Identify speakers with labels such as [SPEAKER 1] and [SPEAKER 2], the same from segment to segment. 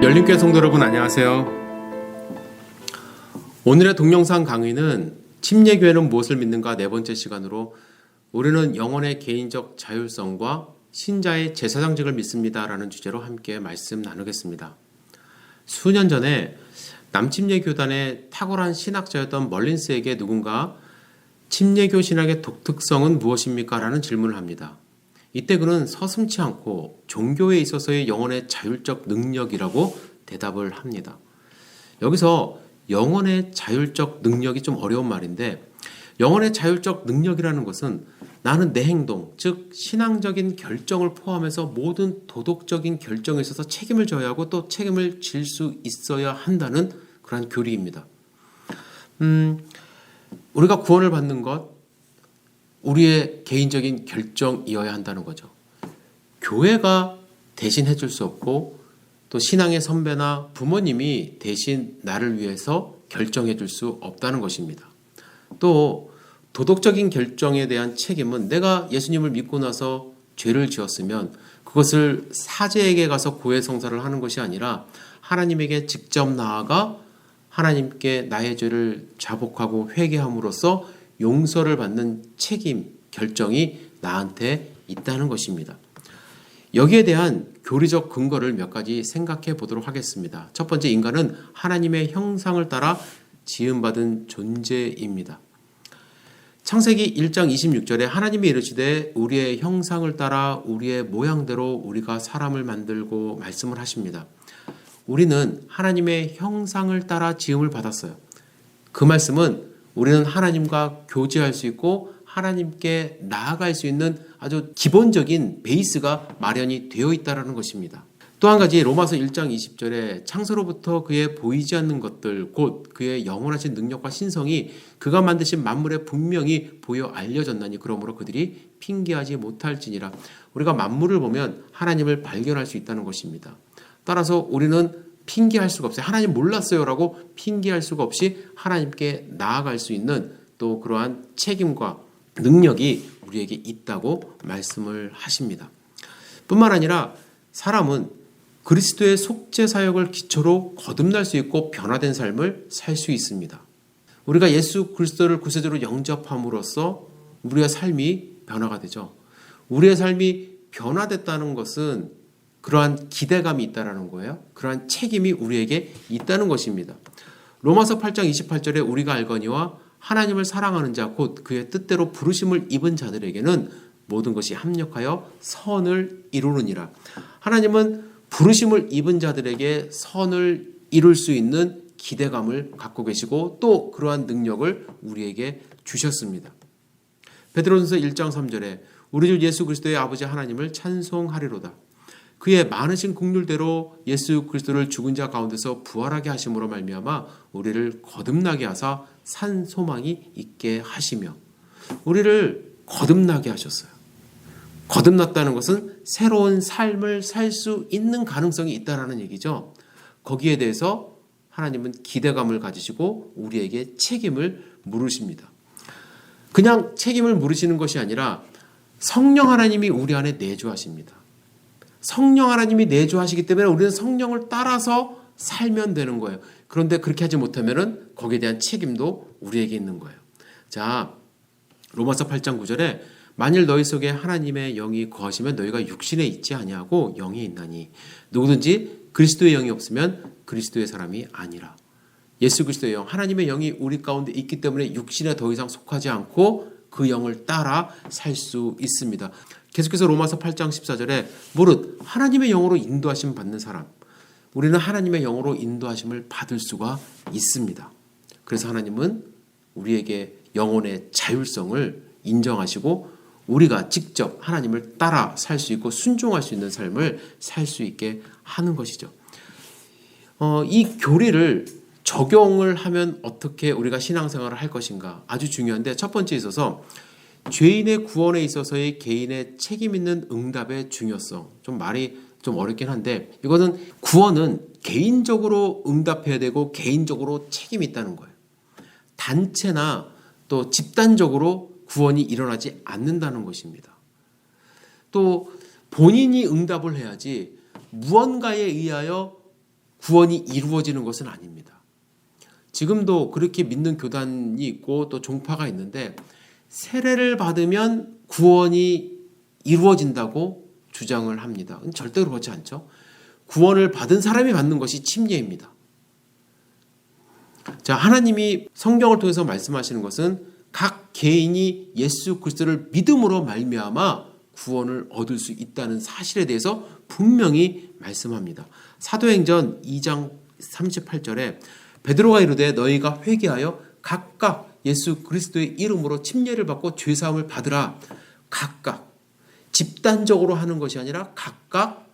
[SPEAKER 1] 열림교회 성도 여러분 안녕하세요. 오늘의 동영상 강의는 침례교회는 무엇을 믿는가 네 번째 시간으로 우리는 영혼의 개인적 자율성과 신자의 제사장직을 믿습니다 라는 주제로 함께 말씀 나누겠습니다. 수년 전에 남침례 교단의 탁월한 신학자였던 멀린스에게 누군가 침례교 신학의 독특성은 무엇입니까? 라는 질문을 합니다. 이때 그는 서슴지 않고 종교에 있어서의 영혼의 자율적 능력이라고 대답을 합니다. 여기서 영혼의 자율적 능력이 좀 어려운 말인데, 영혼의 자율적 능력이라는 것은 나는 내 행동, 즉 신앙적인 결정을 포함해서 모든 도덕적인 결정에 있어서 책임을 져야 하고 또 책임을 질 수 있어야 한다는 그런 교리입니다. 우리가 구원을 받는 것, 우리의 개인적인 결정이어야 한다는 거죠. 교회가 대신 해줄 수 없고 또 신앙의 선배나 부모님이 대신 나를 위해서 결정해 줄 수 없다는 것입니다. 또 도덕적인 결정에 대한 책임은 내가 예수님을 믿고 나서 죄를 지었으면 그것을 사제에게 가서 고해 성사를 하는 것이 아니라 하나님에게 직접 나아가 하나님께 나의 죄를 자복하고 회개함으로써 용서를 받는 책임, 결정이 나한테 있다는 것입니다. 여기에 대한 교리적 근거를 몇 가지 생각해 보도록 하겠습니다. 첫 번째, 인간은 하나님의 형상을 따라 지음받은 존재입니다. 창세기 1장 26절에 하나님이 이르시되 우리의 형상을 따라 우리의 모양대로 우리가 사람을 만들고 말씀을 하십니다. 우리는 하나님의 형상을 따라 지음을 받았어요. 그 말씀은 우리는 하나님과 교제할 수 있고 하나님께 나아갈 수 있는 아주 기본적인 베이스가 마련이 되어 있다는 것입니다. 또 한 가지, 로마서 1장 20절에 창세로부터 그의 보이지 않는 것들 곧 그의 영원하신 능력과 신성이 그가 만드신 만물에 분명히 보여 알려졌나니 그러므로 그들이 핑계하지 못할지니라. 우리가 만물을 보면 하나님을 발견할 수 있다는 것입니다. 따라서 우리는 핑계할 수가 없어요. 하나님 몰랐어요 라고 핑계할 수가 없이 하나님께 나아갈 수 있는 또 그러한 책임과 능력이 우리에게 있다고 말씀을 하십니다. 뿐만 아니라 사람은 그리스도의 속죄 사역을 기초로 거듭날 수 있고 변화된 삶을 살 수 있습니다. 우리가 예수 그리스도를 구세주로 영접함으로써 우리의 삶이 변화가 되죠. 우리의 삶이 변화됐다는 것은 그러한 기대감이 있다는 거예요. 그러한 책임이 우리에게 있다는 것입니다. 로마서 8장 28절에 우리가 알거니와 하나님을 사랑하는 자 곧 그의 뜻대로 부르심을 입은 자들에게는 모든 것이 합력하여 선을 이루느니라. 하나님은 부르심을 입은 자들에게 선을 이룰 수 있는 기대감을 갖고 계시고 또 그러한 능력을 우리에게 주셨습니다. 베드로전서 1장 3절에 우리 주 예수 그리스도의 아버지 하나님을 찬송하리로다. 그의 많으신 긍휼대로 예수 그리스도를 죽은 자 가운데서 부활하게 하심으로 말미암아 우리를 거듭나게 하사 산 소망이 있게 하시며, 우리를 거듭나게 하셨어요. 거듭났다는 것은 새로운 삶을 살 수 있는 가능성이 있다는 얘기죠. 거기에 대해서 하나님은 기대감을 가지시고 우리에게 책임을 물으십니다. 그냥 책임을 물으시는 것이 아니라 성령 하나님이 우리 안에 내주하십니다. 성령 하나님이 내주하시기 때문에 우리는 성령을 따라서 살면 되는 거예요. 그런데 그렇게 하지 못하면 거기에 대한 책임도 우리에게 있는 거예요. 자, 로마서 8장 9절에 만일 너희 속에 하나님의 영이 거하시면 너희가 육신에 있지 아니하고 영이 있나니 누구든지 그리스도의 영이 없으면 그리스도의 사람이 아니라. 예수 그리스도의 영, 하나님의 영이 우리 가운데 있기 때문에 육신에 더 이상 속하지 않고 그 영을 따라 살 수 있습니다. 계속해서 로마서 8장 14절에 무릇 하나님의 영으로 인도하심 받는 사람, 우리는 하나님의 영으로 인도하심을 받을 수가 있습니다. 그래서 하나님은 우리에게 영혼의 자율성을 인정하시고 우리가 직접 하나님을 따라 살 수 있고 순종할 수 있는 삶을 살 수 있게 하는 것이죠. 이 교리를 적용을 하면 어떻게 우리가 신앙생활을 할 것인가 아주 중요한데, 첫 번째 있어서 죄인의 구원에 있어서의 개인의 책임 있는 응답의 중요성. 좀 말이 좀 어렵긴 한데, 이거는 구원은 개인적으로 응답해야 되고 개인적으로 책임이 있다는 거예요. 단체나 또 집단적으로 구원이 일어나지 않는다는 것입니다. 또 본인이 응답을 해야지 무언가에 의하여 구원이 이루어지는 것은 아닙니다. 지금도 그렇게 믿는 교단이 있고 또 종파가 있는데 세례를 받으면 구원이 이루어진다고 주장을 합니다. 절대로 그렇지 않죠. 구원을 받은 사람이 받는 것이 침례입니다. 자, 하나님이 성경을 통해서 말씀하시는 것은 각 개인이 예수 그리스도를 믿음으로 말미암아 구원을 얻을 수 있다는 사실에 대해서 분명히 말씀합니다. 사도행전 2장 38절에 베드로가 이르되 너희가 회개하여 각각 예수 그리스도의 이름으로 침례를 받고 죄사함을 받으라. 각각 집단적으로 하는 것이 아니라 각각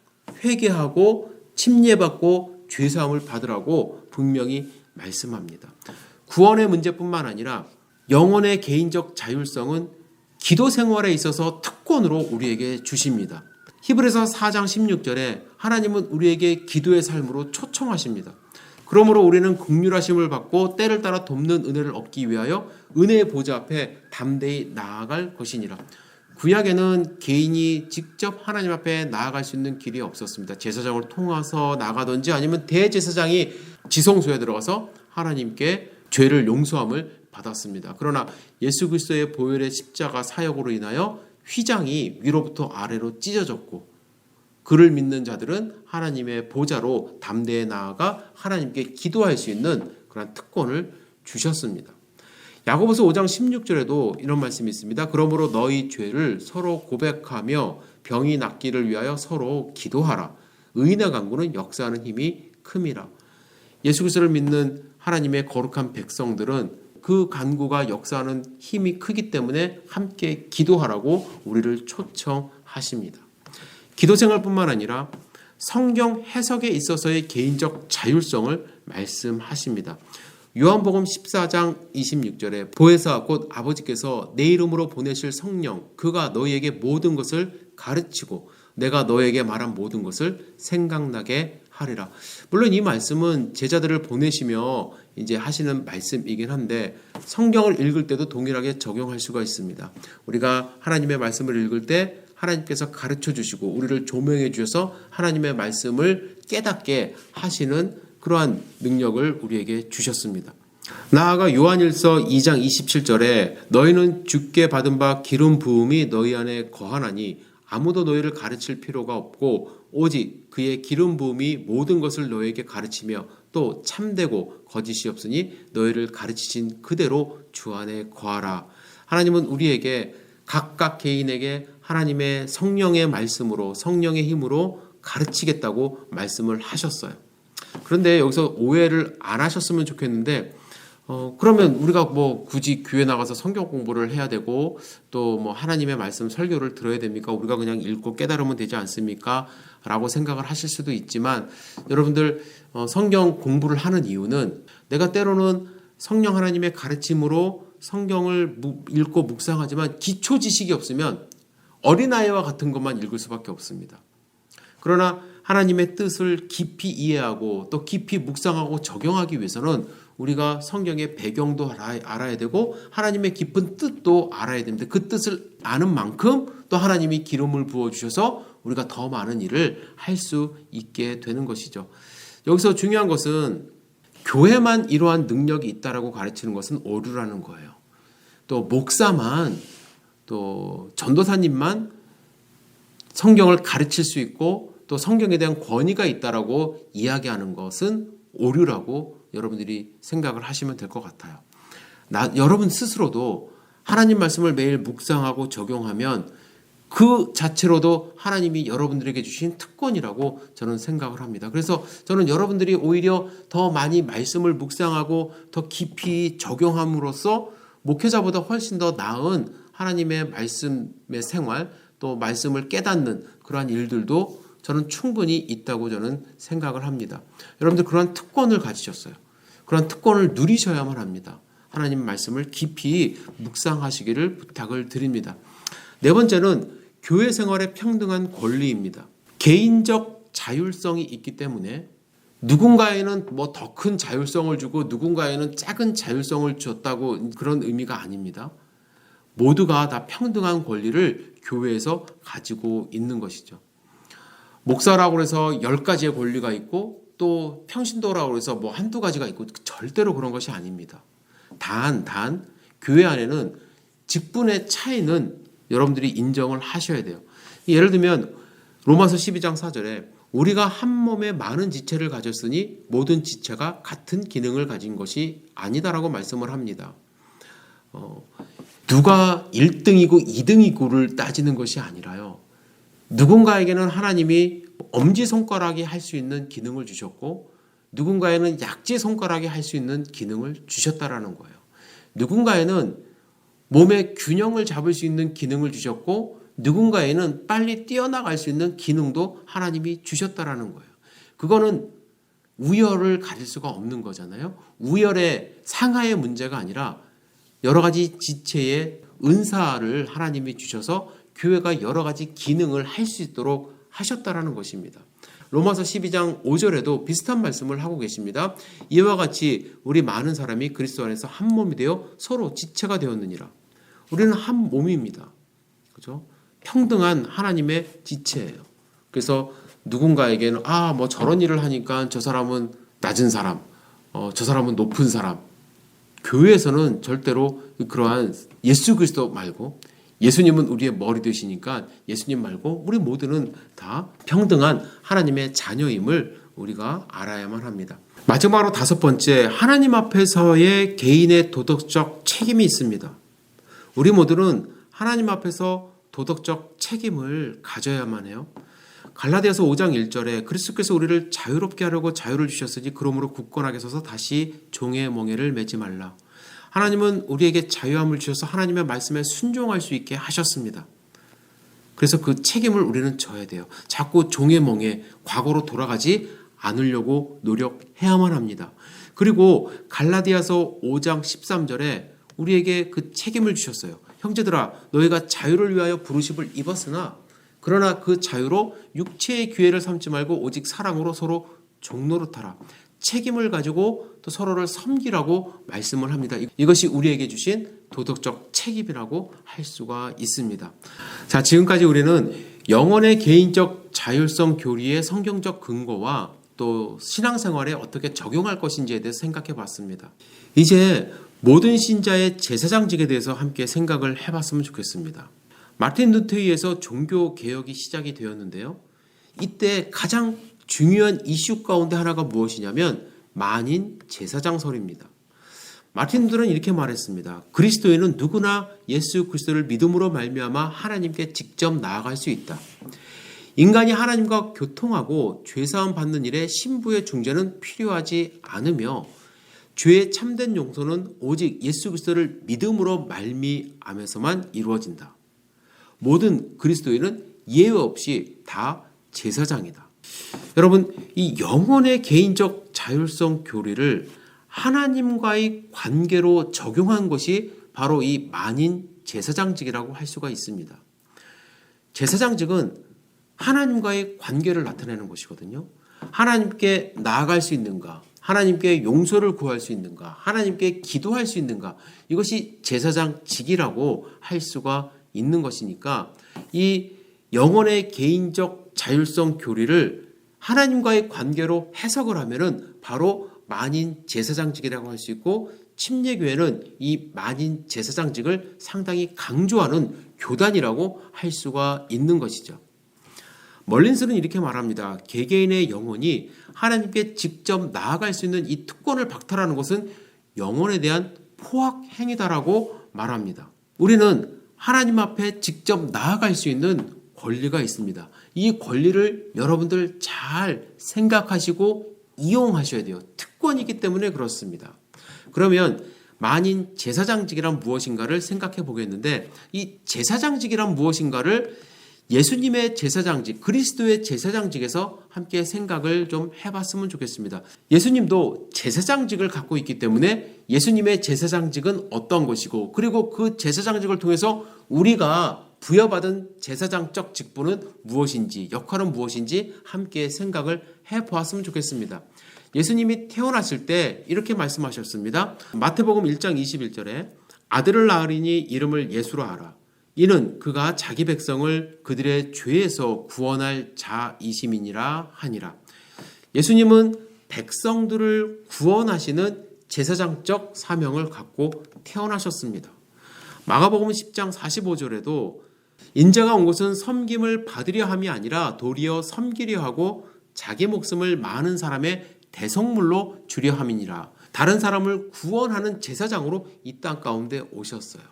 [SPEAKER 1] 회개하고 침례받고 죄사함을 받으라고 분명히 말씀합니다. 구원의 문제뿐만 아니라 영혼의 개인적 자율성은 기도 생활에 있어서 특권으로 우리에게 주십니다. 히브리서 4장 16절에 하나님은 우리에게 기도의 삶으로 초청하십니다. 그러므로 우리는 긍휼하심을 받고 때를 따라 돕는 은혜를 얻기 위하여 은혜의 보좌 앞에 담대히 나아갈 것이니라. 구약에는 개인이 직접 하나님 앞에 나아갈 수 있는 길이 없었습니다. 제사장을 통해서 나가든지 아니면 대제사장이 지성소에 들어가서 하나님께 죄를 용서함을 받았습니다. 그러나 예수 그리스도의 보혈의 십자가 사역으로 인하여 휘장이 위로부터 아래로 찢어졌고 그를 믿는 자들은 하나님의 보좌로 담대히 나아가 하나님께 기도할 수 있는 그런 특권을 주셨습니다. 야고보서 5장 16절에도 이런 말씀이 있습니다. 그러므로 너희 죄를 서로 고백하며 병이 낫기를 위하여 서로 기도하라. 의인의 간구는 역사하는 힘이 큼이라. 예수 그리스도를 믿는 하나님의 거룩한 백성들은 그 간구가 역사하는 힘이 크기 때문에 함께 기도하라고 우리를 초청하십니다. 기도 생활뿐만 아니라 성경 해석에 있어서의 개인적 자율성을 말씀하십니다. 요한복음 14장 26절에 보혜사 곧 아버지께서 내 이름으로 보내실 성령 그가 너희에게 모든 것을 가르치고 내가 너에게 말한 모든 것을 생각나게 하리라. 물론 이 말씀은 제자들을 보내시며 이제 하시는 말씀이긴 한데 성경을 읽을 때도 동일하게 적용할 수가 있습니다. 우리가 하나님의 말씀을 읽을 때 하나님께서 가르쳐 주시고 우리를 조명해 주셔서 하나님의 말씀을 깨닫게 하시는 그러한 능력을 우리에게 주셨습니다. 나아가 요한일서 2장 27절에 너희는 주께 받은 바 기름 부음이 너희 안에 거하나니 아무도 너희를 가르칠 필요가 없고 오직 그의 기름 부음이 모든 것을 너희에게 가르치며 또 참되고 거짓이 없으니 너희를 가르치신 그대로 주 안에 거하라. 하나님은 우리에게 각각 개인에게 하나님의 성령의 말씀으로 성령의 힘으로 가르치겠다고 말씀을 하셨어요. 그런데 여기서 오해를 안 하셨으면 좋겠는데 그러면 우리가 뭐 굳이 교회 나가서 성경 공부를 해야 되고 또 뭐 하나님의 말씀 설교를 들어야 됩니까? 우리가 그냥 읽고 깨달으면 되지 않습니까? 라고 생각을 하실 수도 있지만 여러분들 성경 공부를 하는 이유는 내가 때로는 성령 하나님의 가르침으로 성경을 읽고 묵상하지만 기초 지식이 없으면 어린아이와 같은 것만 읽을 수밖에 없습니다. 그러나 하나님의 뜻을 깊이 이해하고 또 깊이 묵상하고 적용하기 위해서는 우리가 성경의 배경도 알아야 되고 하나님의 깊은 뜻도 알아야 됩니다. 그 뜻을 아는 만큼 또 하나님이 기름을 부어주셔서 우리가 더 많은 일을 할 수 있게 되는 것이죠. 여기서 중요한 것은 교회만 이러한 능력이 있다라고 가르치는 것은 오류라는 거예요. 또 목사만 또 전도사님만 성경을 가르칠 수 있고 또 성경에 대한 권위가 있다라고 이야기하는 것은 오류라고 여러분들이 생각을 하시면 될 것 같아요. 여러분 스스로도 하나님 말씀을 매일 묵상하고 적용하면 그 자체로도 하나님이 여러분들에게 주신 특권이라고 저는 생각을 합니다. 그래서 저는 여러분들이 오히려 더 많이 말씀을 묵상하고 더 깊이 적용함으로써 목회자보다 훨씬 더 나은 하나님의 말씀의 생활 또 말씀을 깨닫는 그러한 일들도 저는 충분히 있다고 저는 생각을 합니다. 여러분들 그러한 특권을 가지셨어요. 그러한 특권을 누리셔야만 합니다. 하나님 말씀을 깊이 묵상하시기를 부탁을 드립니다. 네 번째는 교회 생활의 평등한 권리입니다. 개인적 자율성이 있기 때문에 누군가에는 뭐 더 큰 자율성을 주고 누군가에는 작은 자율성을 줬다고 그런 의미가 아닙니다. 모두가 다 평등한 권리를 교회에서 가지고 있는 것이죠. 목사라고 해서 10가지의 권리가 있고 또 평신도라고 해서 뭐 한두 가지가 있고 절대로 그런 것이 아닙니다. 단 교회 안에는 직분의 차이는 여러분들이 인정을 하셔야 돼요. 예를 들면 로마서 12장 4절에 우리가 한 몸에 많은 지체를 가졌으니 모든 지체가 같은 기능을 가진 것이 아니다라고 말씀을 합니다. 누가 1등이고 2등이고를 따지는 것이 아니라요. 누군가에게는 하나님이 엄지손가락이 할 수 있는 기능을 주셨고 누군가에는 약지손가락이 할 수 있는 기능을 주셨다라는 거예요. 누군가에는 몸의 균형을 잡을 수 있는 기능을 주셨고 누군가에는 빨리 뛰어나갈 수 있는 기능도 하나님이 주셨다라는 거예요. 그거는 우열을 가질 수가 없는 거잖아요. 우열의 상하의 문제가 아니라 여러 가지 지체의 은사를 하나님이 주셔서 교회가 여러 가지 기능을 할 수 있도록 하셨다라는 것입니다. 로마서 12장 5절에도 비슷한 말씀을 하고 계십니다. 이와 같이 우리 많은 사람이 그리스도 안에서 한 몸이 되어 서로 지체가 되었느니라. 우리는 한 몸입니다. 그죠? 평등한 하나님의 지체예요. 그래서 누군가에게는 뭐 저런 일을 하니까 저 사람은 낮은 사람, 저 사람은 높은 사람. 교회에서는 절대로 그러한 예수 그리스도 말고 예수님은 우리의 머리 되시니까 예수님 말고 우리 모두는 다 평등한 하나님의 자녀임을 우리가 알아야만 합니다. 마지막으로 5번째, 하나님 앞에서의 개인의 도덕적 책임이 있습니다. 우리 모두는 하나님 앞에서 도덕적 책임을 가져야만 해요. 갈라디아서 5장 1절에 그리스도께서 우리를 자유롭게 하려고 자유를 주셨으니 그러므로 굳건하게 서서 다시 종의 멍에를 매지 말라. 하나님은 우리에게 자유함을 주셔서 하나님의 말씀에 순종할 수 있게 하셨습니다. 그래서 그 책임을 우리는 져야 돼요. 자꾸 종의 멍에 과거로 돌아가지 않으려고 노력해야만 합니다. 그리고 갈라디아서 5장 13절에 우리에게 그 책임을 주셨어요. 형제들아 너희가 자유를 위하여 부르심을 입었으나 그러나 그 자유로 육체의 기회를 삼지 말고 오직 사랑으로 서로 종노릇하라. 책임을 가지고 또 서로를 섬기라고 말씀을 합니다. 이것이 우리에게 주신 도덕적 책임이라고 할 수가 있습니다. 자, 지금까지 우리는 영혼의 개인적 자율성 교리의 성경적 근거와 또 신앙생활에 어떻게 적용할 것인지에 대해서 생각해 봤습니다. 이제 모든 신자의 제사장직에 대해서 함께 생각을 해봤으면 좋겠습니다. 마틴 루터에 의해서 종교개혁이 시작이 되었는데요. 이때 가장 중요한 이슈 가운데 하나가 무엇이냐면 만인 제사장설입니다. 마틴 루터는 이렇게 말했습니다. 그리스도인은 누구나 예수 그리스도를 믿음으로 말미암아 하나님께 직접 나아갈 수 있다. 인간이 하나님과 교통하고 죄사함 받는 일에 신부의 중재는 필요하지 않으며 죄의 참된 용서는 오직 예수 그리스도를 믿음으로 말미암아서만 이루어진다. 모든 그리스도인은 예외 없이 다 제사장이다. 여러분, 이 영혼의 개인적 자율성 교리를 하나님과의 관계로 적용한 것이 바로 이 만인 제사장직이라고 할 수가 있습니다. 제사장직은 하나님과의 관계를 나타내는 것이거든요. 하나님께 나아갈 수 있는가? 하나님께 용서를 구할 수 있는가? 하나님께 기도할 수 있는가? 이것이 제사장직이라고 할 수가 있는 것이니까 이 영혼의 개인적 자율성 교리를 하나님과의 관계로 해석을 하면은 바로 만인 제사장직이라고 할 수 있고 침례교회는 이 만인 제사장직을 상당히 강조하는 교단이라고 할 수가 있는 것이죠. 멀린스는 이렇게 말합니다. 개개인의 영혼이 하나님께 직접 나아갈 수 있는 이 특권을 박탈하는 것은 영혼에 대한 포악 행위다라고 말합니다. 우리는 하나님 앞에 직접 나아갈 수 있는 권리가 있습니다. 이 권리를 여러분들 잘 생각하시고 이용하셔야 돼요. 특권이기 때문에 그렇습니다. 그러면 만인 제사장직이란 무엇인가를 생각해 보겠는데 이 제사장직이란 무엇인가를 예수님의 제사장직, 그리스도의 제사장직에서 함께 생각을 좀 해봤으면 좋겠습니다. 예수님도 제사장직을 갖고 있기 때문에 예수님의 제사장직은 어떤 것이고 그리고 그 제사장직을 통해서 우리가 부여받은 제사장적 직분은 무엇인지 역할은 무엇인지 함께 생각을 해보았으면 좋겠습니다. 예수님이 태어났을 때 이렇게 말씀하셨습니다. 마태복음 1장 21절에 아들을 낳으리니 이름을 예수로 하라. 이는 그가 자기 백성을 그들의 죄에서 구원할 자이심이니라 하니라. 예수님은 백성들을 구원하시는 제사장적 사명을 갖고 태어나셨습니다. 마가복음 10장 45절에도 인자가 온 것은 섬김을 받으려 함이 아니라 도리어 섬기려 하고 자기 목숨을 많은 사람의 대속물로 주려 함이니라. 다른 사람을 구원하는 제사장으로 이 땅 가운데 오셨어요.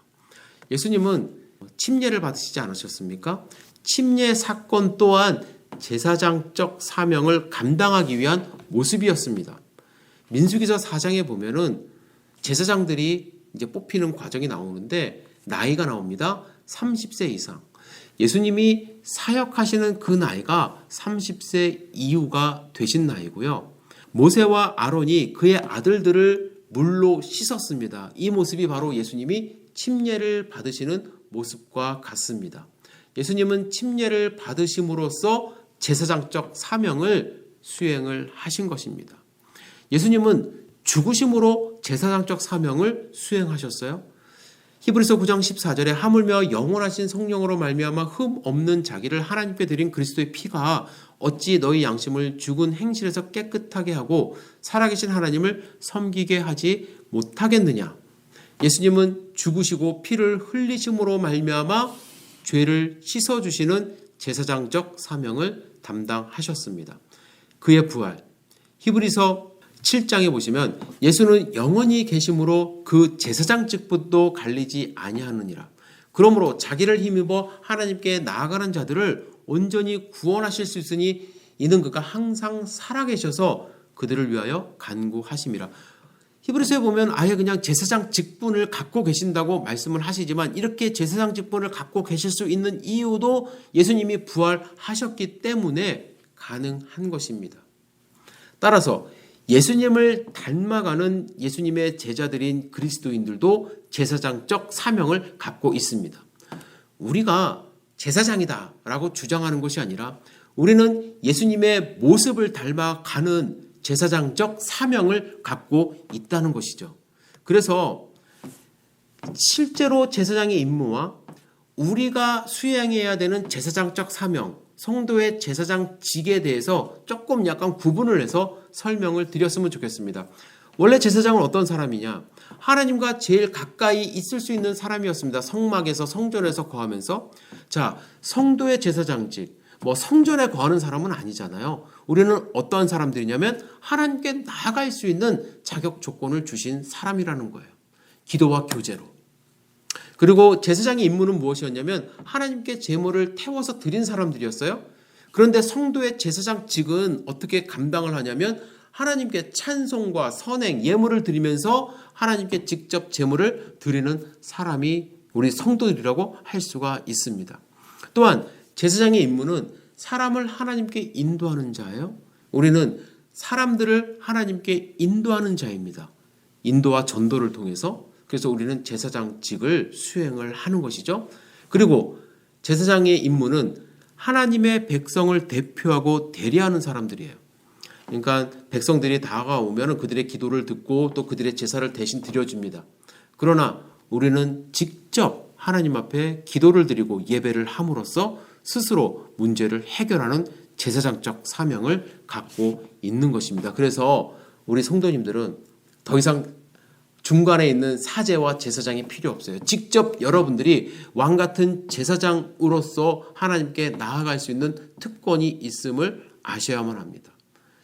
[SPEAKER 1] 예수님은 침례를 받으시지 않으셨습니까? 침례 사건 또한 제사장적 사명을 감당하기 위한 모습이었습니다. 민수기서 4장에 보면은 제사장들이 이제 뽑히는 과정이 나오는데 나이가 나옵니다. 30세 이상. 예수님이 사역하시는 그 나이가 30세 이후가 되신 나이고요. 모세와 아론이 그의 아들들을 물로 씻었습니다. 이 모습이 바로 예수님이 침례를 받으시는 모습과 같습니다. 예수님은 침례를 받으심으로써 제사장적 사명을 수행을 하신 것입니다. 예수님은 죽으심으로 제사장적 사명을 수행하셨어요. 히브리서 9장 14절에 하물며 영원하신 성령으로 말미암아 흠 없는 자기를 하나님께 드린 그리스도의 피가 어찌 너희 양심을 죽은 행실에서 깨끗하게 하고 살아계신 하나님을 섬기게 하지 못하겠느냐. 예수님은 죽으시고 피를 흘리심으로 말미암아 죄를 씻어주시는 제사장적 사명을 담당하셨습니다. 그의 부활, 히브리서 7장에 보시면 예수는 영원히 계심으로 그 제사장 직분도 갈리지 아니하느니라. 그러므로 자기를 힘입어 하나님께 나아가는 자들을 온전히 구원하실 수 있으니 이는 그가 항상 살아계셔서 그들을 위하여 간구하심이라. 히브리서에 보면 아예 그냥 제사장 직분을 갖고 계신다고 말씀을 하시지만 이렇게 제사장 직분을 갖고 계실 수 있는 이유도 예수님이 부활하셨기 때문에 가능한 것입니다. 따라서 예수님을 닮아가는 예수님의 제자들인 그리스도인들도 제사장적 사명을 갖고 있습니다. 우리가 제사장이다라고 주장하는 것이 아니라 우리는 예수님의 모습을 닮아가는 제사장적 사명을 갖고 있다는 것이죠. 그래서 실제로 제사장의 임무와 우리가 수행해야 되는 제사장적 사명, 성도의 제사장직에 대해서 조금 약간 구분을 해서 설명을 드렸으면 좋겠습니다. 원래 제사장은 어떤 사람이냐? 하나님과 제일 가까이 있을 수 있는 사람이었습니다. 성막에서 성전에서 거하면서. 자, 성도의 제사장직, 성전에 거하는 사람은 아니잖아요. 우리는 어떤 사람들이냐면 하나님께 나아갈 수 있는 자격 조건을 주신 사람이라는 거예요. 기도와 교제로. 그리고 제사장의 임무는 무엇이었냐면 하나님께 제물을 태워서 드린 사람들이었어요. 그런데 성도의 제사장직은 어떻게 감당을 하냐면 하나님께 찬송과 선행, 예물을 드리면서 하나님께 직접 제물을 드리는 사람이 우리 성도들이라고 할 수가 있습니다. 또한 제사장의 임무는 사람을 하나님께 인도하는 자예요. 우리는 사람들을 하나님께 인도하는 자입니다. 인도와 전도를 통해서. 그래서 우리는 제사장직을 수행을 하는 것이죠. 그리고 제사장의 임무는 하나님의 백성을 대표하고 대리하는 사람들이에요. 그러니까 백성들이 다가오면 그들의 기도를 듣고 또 그들의 제사를 대신 드려줍니다. 그러나 우리는 직접 하나님 앞에 기도를 드리고 예배를 함으로써 스스로 문제를 해결하는 제사장적 사명을 갖고 있는 것입니다. 그래서 우리 성도님들은 더 이상 중간에 있는 사제와 제사장이 필요 없어요. 직접 여러분들이 왕 같은 제사장으로서 하나님께 나아갈 수 있는 특권이 있음을 아셔야만 합니다.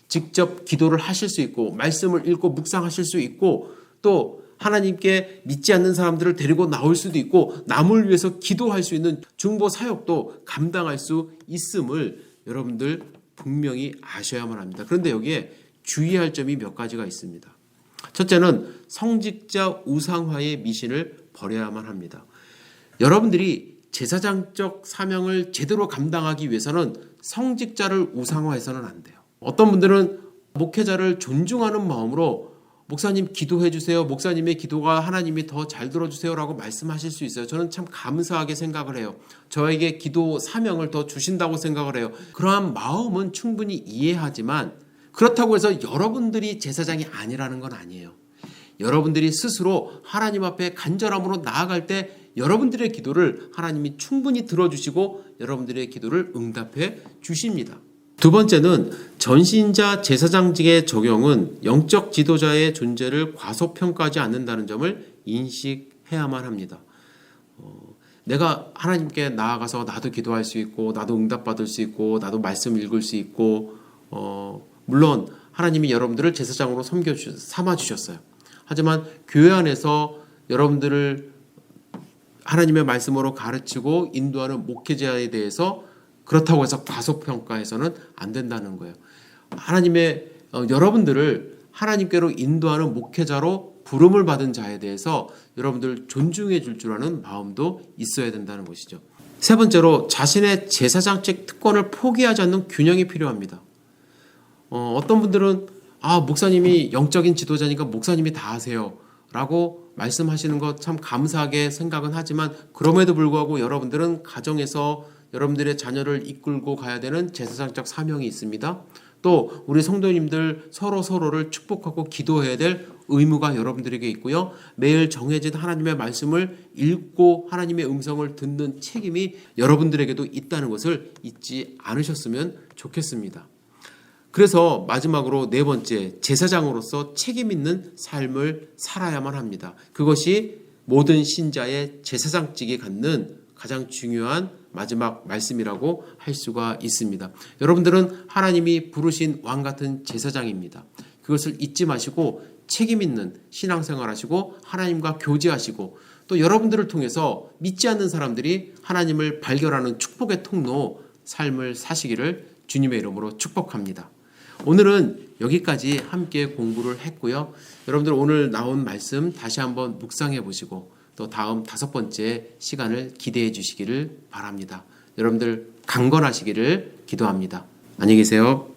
[SPEAKER 1] 직접 기도를 하실 수 있고 말씀을 읽고 묵상하실 수 있고 또 하나님께 믿지 않는 사람들을 데리고 나올 수도 있고 남을 위해서 기도할 수 있는 중보 사역도 감당할 수 있음을 여러분들 분명히 아셔야만 합니다. 그런데 여기에 주의할 점이 몇 가지가 있습니다. 첫째는 성직자 우상화의 미신을 버려야만 합니다. 여러분들이 제사장적 사명을 제대로 감당하기 위해서는 성직자를 우상화해서는 안 돼요. 어떤 분들은 목회자를 존중하는 마음으로 목사님 기도해 주세요. 목사님의 기도가 하나님이 더 잘 들어주세요 라고 말씀하실 수 있어요. 저는 참 감사하게 생각을 해요. 저에게 기도 사명을 더 주신다고 생각을 해요. 그러한 마음은 충분히 이해하지만 그렇다고 해서 여러분들이 제사장이 아니라는 건 아니에요. 여러분들이 스스로 하나님 앞에 간절함으로 나아갈 때 여러분들의 기도를 하나님이 충분히 들어주시고 여러분들의 기도를 응답해 주십니다. 두 번째는 전신자 제사장직의 적용은 영적 지도자의 존재를 과소평가하지 않는다는 점을 인식해야만 합니다. 내가 하나님께 나아가서 나도 기도할 수 있고 나도 응답받을 수 있고 나도 말씀 읽을 수 있고 물론 하나님이 여러분들을 제사장으로 삼아주셨어요. 하지만 교회 안에서 여러분들을 하나님의 말씀으로 가르치고 인도하는 목회자에 대해서 그렇다고 해서 과소평가해서는 안 된다는 거예요. 여러분들을 하나님께로 인도하는 목회자로 부름을 받은 자에 대해서 여러분들 존중해 줄 아는 마음도 있어야 된다는 것이죠. 세 번째로 자신의 제사장직 특권을 포기하지 않는 균형이 필요합니다. 어떤 분들은 목사님이 영적인 지도자니까 목사님이 다 하세요 라고 말씀하시는 것 참 감사하게 생각은 하지만 그럼에도 불구하고 여러분들은 가정에서 여러분들의 자녀를 이끌고 가야 되는 제사장적 사명이 있습니다. 또 우리 성도님들 서로를 축복하고 기도해야 될 의무가 여러분들에게 있고요. 매일 정해진 하나님의 말씀을 읽고 하나님의 음성을 듣는 책임이 여러분들에게도 있다는 것을 잊지 않으셨으면 좋겠습니다. 그래서 마지막으로 네 번째, 제사장으로서 책임 있는 삶을 살아야만 합니다. 그것이 모든 신자의 제사장직이 갖는 가장 중요한 마지막 말씀이라고 할 수가 있습니다. 여러분들은 하나님이 부르신 왕 같은 제사장입니다. 그것을 잊지 마시고 책임 있는 신앙생활 하시고 하나님과 교제하시고 또 여러분들을 통해서 믿지 않는 사람들이 하나님을 발견하는 축복의 통로 삶을 사시기를 주님의 이름으로 축복합니다. 오늘은 여기까지 함께 공부를 했고요. 여러분들 오늘 나온 말씀 다시 한번 묵상해 보시고 또 다음 5번째 시간을 기대해 주시기를 바랍니다. 여러분들 강건하시기를 기도합니다. 안녕히 계세요.